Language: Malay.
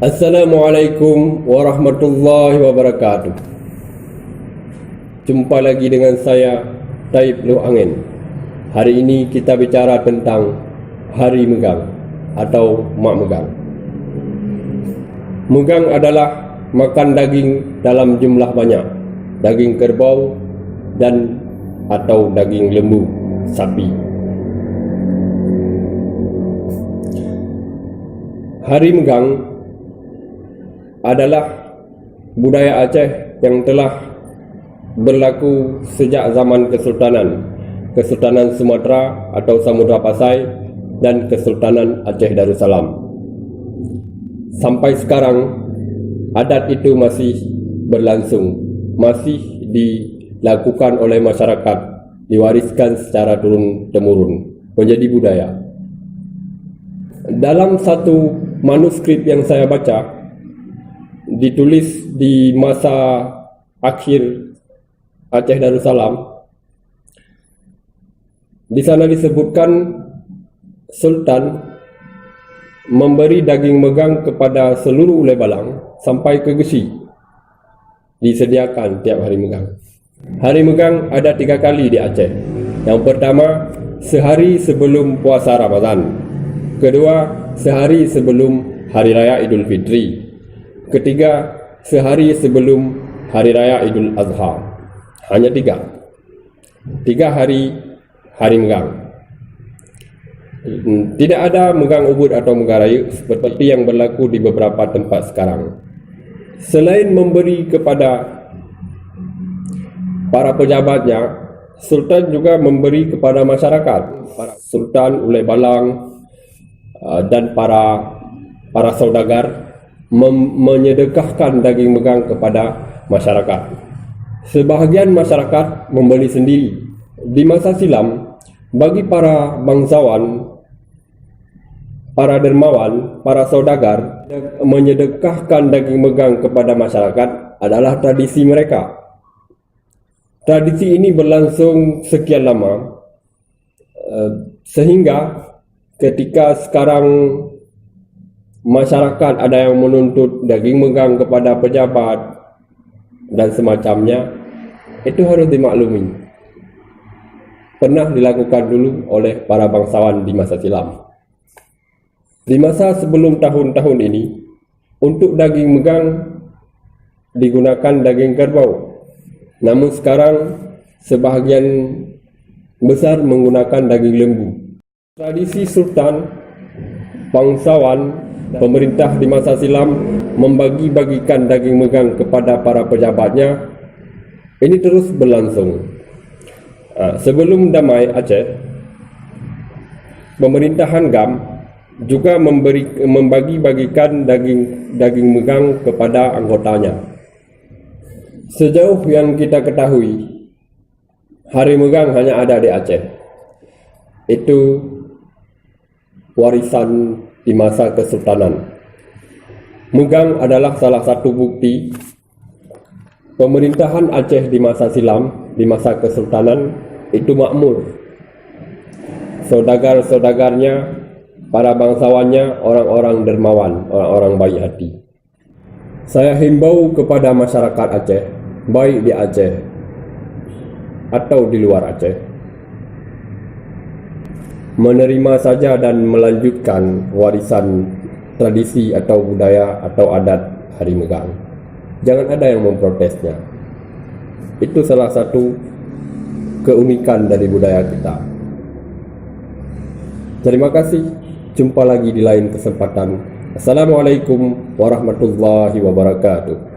Assalamualaikum warahmatullahi wabarakatuh. Jumpa lagi dengan saya, Taib Luh Angin. Hari ini kita bicara tentang Hari Megang atau Mak Megang. Megang adalah makan daging dalam jumlah banyak, daging kerbau dan atau daging lembu, sapi. Hari Megang adalah budaya Aceh yang telah berlaku sejak zaman Kesultanan Sumatera atau Samudra Pasai dan Kesultanan Aceh Darussalam. Sampai sekarang adat itu masih berlangsung, masih dilakukan oleh masyarakat, diwariskan secara turun-temurun menjadi budaya. Dalam satu manuskrip yang saya baca, ditulis di masa akhir Aceh Darussalam, di sana disebutkan Sultan memberi daging megang kepada seluruh ulai balang sampai ke Gesi, disediakan tiap hari megang. Hari megang ada 3 kali di Aceh. Yang pertama, sehari sebelum puasa Ramadan. Kedua, sehari sebelum Hari Raya Idul Fitri. Ketiga, sehari sebelum Hari Raya Idul Adha. Hanya 3 hari megang. Tidak ada megang ubud atau megang raya seperti yang berlaku di beberapa tempat sekarang. Selain memberi kepada para pejabatnya, Sultan juga memberi kepada masyarakat. Para Sultan, ulai balang dan para saudagar menyedekahkan daging megang kepada masyarakat. Sebahagian masyarakat membeli sendiri. Di masa silam, bagi para bangsawan, para dermawan, para saudagar, menyedekahkan daging megang kepada masyarakat adalah tradisi mereka. Tradisi ini berlangsung sekian lama, sehingga ketika sekarang masyarakat ada yang menuntut daging megang kepada pejabat dan semacamnya, itu harus dimaklumi. Pernah dilakukan dulu oleh para bangsawan di masa silam. Di masa sebelum tahun-tahun ini, untuk daging megang digunakan daging kerbau. Namun sekarang sebahagian besar menggunakan daging lembu. Tradisi sultan, bangsawan, pemerintah di masa silam membagi-bagikan daging megang kepada para pejabatnya, ini terus berlangsung. Sebelum damai Aceh, pemerintahan GAM juga membagi-bagikan daging megang kepada anggotanya. Sejauh yang kita ketahui, hari megang hanya ada di Aceh. Itu warisan di masa Kesultanan. Megang adalah salah satu bukti pemerintahan Aceh di masa silam, di masa Kesultanan itu makmur. Saudagar-saudagarnya, para bangsawannya, orang-orang dermawan, orang-orang baik hati. Saya himbau kepada masyarakat Aceh, baik di Aceh atau di luar Aceh, menerima saja dan melanjutkan warisan tradisi atau budaya atau adat hari megang. Jangan ada yang memprotesnya. Itu salah satu keunikan dari budaya kita. Terima kasih. Jumpa lagi di lain kesempatan. Assalamualaikum warahmatullahi wabarakatuh.